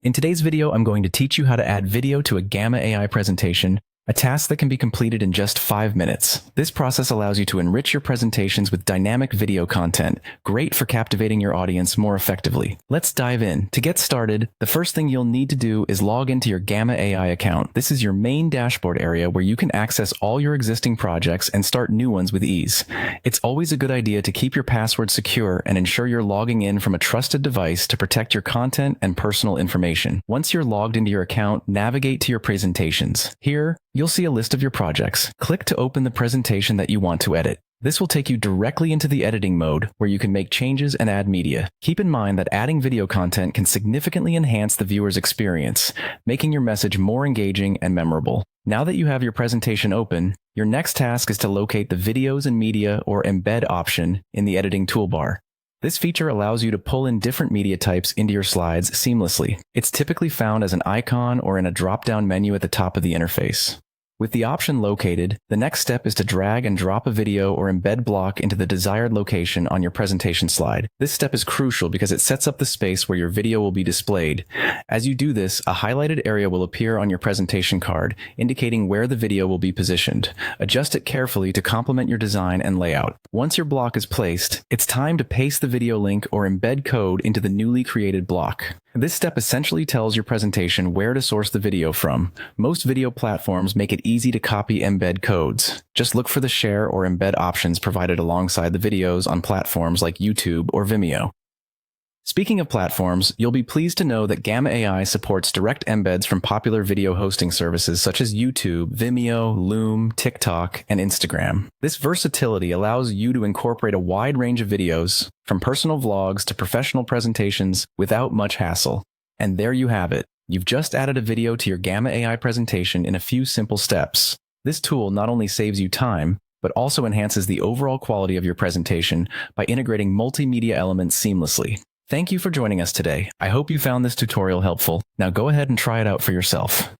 In today's video, I'm going to teach you how to add video to a Gamma AI presentation, a task that can be completed in just 5 minutes. This process allows you to enrich your presentations with dynamic video content, great for captivating your audience more effectively. Let's dive in. To get started, the first thing you'll need to do is log into your Gamma AI account. This is your main dashboard area where you can access all your existing projects and start new ones with ease. It's always a good idea to keep your password secure and ensure you're logging in from a trusted device to protect your content and personal information. Once you're logged into your account, navigate to your presentations. Here, you'll see a list of your projects. Click to open the presentation that you want to edit. This will take you directly into the editing mode, where you can make changes and add media. Keep in mind that adding video content can significantly enhance the viewer's experience, making your message more engaging and memorable. Now that you have your presentation open, your next task is to locate the Videos and Media or Embed option in the editing toolbar. This feature allows you to pull in different media types into your slides seamlessly. It's typically found as an icon or in a drop-down menu at the top of the interface. With the option located, the next step is to drag and drop a video or embed block into the desired location on your presentation slide. This step is crucial because it sets up the space where your video will be displayed. As you do this, a highlighted area will appear on your presentation card, indicating where the video will be positioned. Adjust it carefully to complement your design and layout. Once your block is placed, it's time to paste the video link or embed code into the newly created block. This step essentially tells your presentation where to source the video from. Most video platforms make it easy to copy embed codes. Just look for the share or embed options provided alongside the videos on platforms like YouTube or Vimeo. Speaking of platforms, you'll be pleased to know that Gamma AI supports direct embeds from popular video hosting services such as YouTube, Vimeo, Loom, TikTok, and Instagram. This versatility allows you to incorporate a wide range of videos, from personal vlogs to professional presentations, without much hassle. And there you have it. You've just added a video to your Gamma AI presentation in a few simple steps. This tool not only saves you time, but also enhances the overall quality of your presentation by integrating multimedia elements seamlessly. Thank you for joining us today. I hope you found this tutorial helpful. Now go ahead and try it out for yourself.